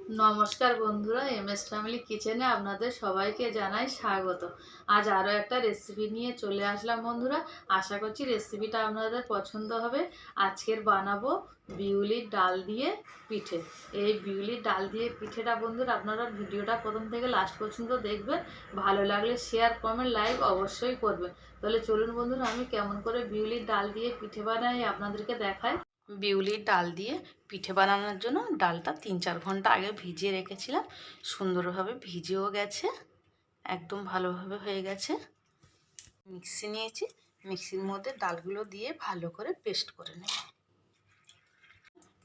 নমস্কার বন্ধুরা, MS family কিচেনে আপনাদের সবাইকে জানাই স্বাগত। আজ আরও একটা রেসিপি নিয়ে চলে আসলাম বন্ধুরা। আশা করছি রেসিপিটা আপনাদের পছন্দ হবে। আজকের বানাবো বিউলির ডাল দিয়ে পিঠে। এই বিউলির ডাল দিয়ে পিঠেটা বন্ধুরা আপনারা ভিডিওটা প্রথম থেকে লাস্ট পর্যন্ত দেখবেন। ভালো লাগলে শেয়ার, কমেন্ট, লাইক অবশ্যই করবেন। তাহলে চলুন বন্ধুরা, আমি কেমন করে বিউলির ডাল দিয়ে পিঠে বানাই আপনাদেরকে দেখাই। বিউলির ডাল দিয়ে পিঠে বানানোর জন্য ডালটা 3-4 ঘন্টা আগে ভিজিয়ে রেখেছিলাম। সুন্দরভাবে ভিজেও গেছে, একদম ভালোভাবে হয়ে গেছে। মিক্সি নিয়েছি, মিক্সির মধ্যে ডালগুলো দিয়ে ভালো করে পেস্ট করে নেব।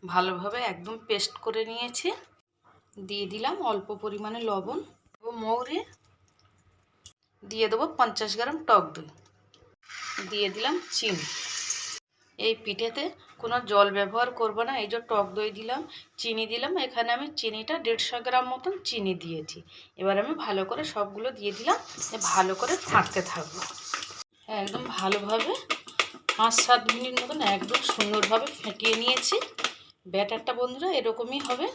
ভালোভাবে একদম পেস্ট করে নিয়েছি। দিয়ে দিলাম অল্প পরিমাণে লবণ ও মৌরি, দিয়ে দেবো 50 গ্রাম টক দই, দিয়ে দিলাম চিনি। এই পিঠেতে কোনো জল ব্যবহার করব না। এই যে টক দই দিলাম, চিনি দিলাম, এখানে আমি চিনিটা 150 গ্রাম মতন চিনি দিয়েছি। এবার আমি ভালো করে সবগুলো দিয়ে দিলাম, ভালো করে ফাটতে থাকবো। একদম ভালোভাবে 5-7 মিনিট মতন একদম সুন্দরভাবে ফেটিয়ে নিয়েছি। ব্যাটারটা বন্ধুরা এরকমই হবে।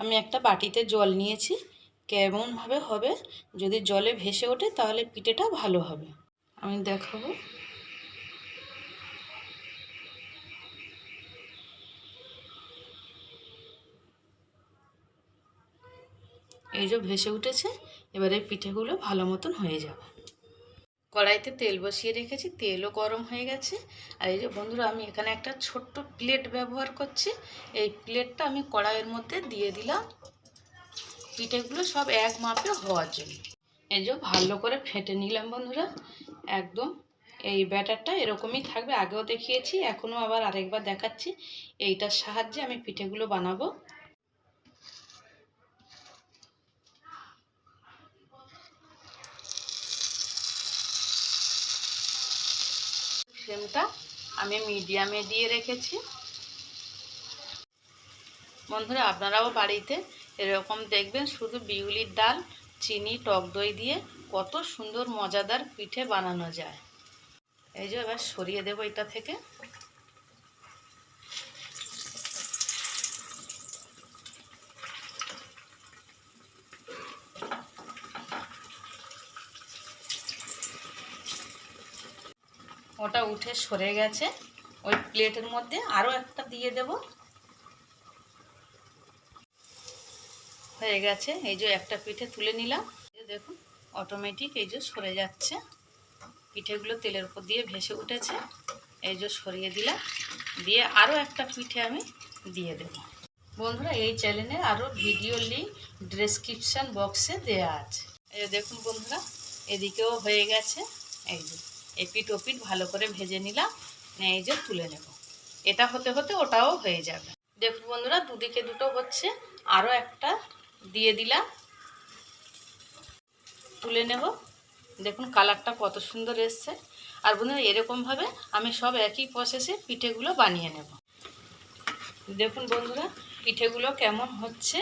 আমি একটা বাটিতে জল নিয়েছি। কেমনভাবে হবে, যদি জলে ভেসে ওঠে তাহলে পিঠেটা ভালো হবে। আমি দেখাবো। এই যে ভেসে উঠেছে, এবারে পিঠেগুলো ভালো মতন হয়ে যাবে। কড়াইতে তেল বসিয়ে রেখেছি, তেলও গরম হয়ে গেছে। আর এই যে বন্ধুরা, আমি এখানে একটা ছোট্ট প্লেট ব্যবহার করছি। এই প্লেটটা আমি কড়াইয়ের মধ্যে দিয়ে দিলাম পিঠেগুলো সব এক মাপে হওয়ার জন্য। এই যে ভালো করে ফেটে নিলাম বন্ধুরা। একদম এই ব্যাটারটা এরকমই থাকবে, আগেও দেখিয়েছি, এখনও আবার আরেকবার দেখাচ্ছি। এইটার সাহায্যে আমি পিঠেগুলো বানাবো। ফ্লেমটা আমি মিডিয়ামে দিয়ে রেখেছি। বন্ধুরা আপনারাও বাড়িতে এরকম দেখবেন, শুধু বিউলির ডাল, চিনি, টক দই দিয়ে কত সুন্দর মজাদার পিঠে বানানো যায়। এই যে এবার সরিয়ে দেবো এটা থেকে। ওটা উঠে সরে গেছে। ওই প্লেটের মধ্যে আরও একটা দিয়ে দেব। হয়ে গেছে। এই যে একটা পিঠে তুলে নিলাম, দেখুন অটোমেটিক এই যে সরে যাচ্ছে। পিঠেগুলো তেলের উপর দিয়ে ভেসে উঠেছে। এই যে সরিয়ে দিলাম, দিয়ে আরও একটা পিঠে আমি দিয়ে দেব। বন্ধুরা এই চ্যানেলে আরও ভিডিও লিঙ্ক ডেসক্রিপশান বক্সে দেওয়া আছে। এই যে দেখুন বন্ধুরা, এদিকেও হয়ে গেছে। এই যে এপিট ওপিট ভালো করে ভেজে নিলাম, এই যে তুলে নেব। এটা হতে হতে ওটাও হয়ে যাবে। দেখুন বন্ধুরা, দুদিকে দুটো হচ্ছে। আরও একটা দিয়ে দিলাম, তুলে নেব। দেখুন কালারটা কত সুন্দর এসছে। আর বন্ধুরা এরকমভাবে আমি সব একই প্রসেসে পিঠেগুলো বানিয়ে নেব। দেখুন বন্ধুরা পিঠেগুলো কেমন হচ্ছে।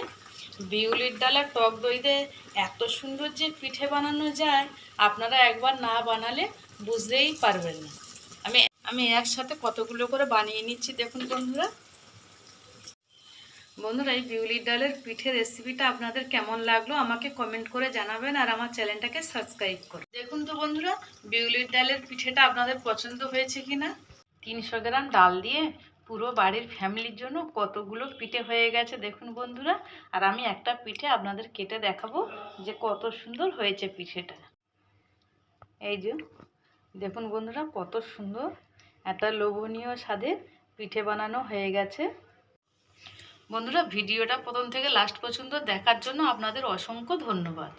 বিউলির ডাল আর টক দই দিয়ে এত সুন্দর যে পিঠে বানানো যায়, আপনারা একবার না বানালে বুঝতেই পারবেন না। আমি একসাথে কতগুলো করে বানিয়ে নিচ্ছি। দেখুন বন্ধুরা এই বিউলির ডালের পিঠে রেসিপিটা আপনাদের কেমন লাগলো আমাকে কমেন্ট করে জানাবেন, আর আমার চ্যানেলটাকে সাবস্ক্রাইব করুন। দেখুন তো বন্ধুরা বিউলির ডালের পিঠেটা আপনাদের পছন্দ হয়েছে কিনা। 300 গ্রাম ডাল দিয়ে পুরো বাড়ির ফ্যামিলির জন্য কতগুলো পিঠে হয়ে গেছে দেখুন বন্ধুরা। আর আমি একটা পিঠে আপনাদের কেটে দেখাবো যে কত সুন্দর হয়েছে পিঠেটা। এই যে দেখুন বন্ধুরা কত সুন্দর একটা লোভনীয় স্বাদের পিঠে বানানো হয়ে গেছে। বন্ধুরা ভিডিওটা প্রথম থেকে লাস্ট পর্যন্ত দেখার জন্য আপনাদের অসংখ্য ধন্যবাদ।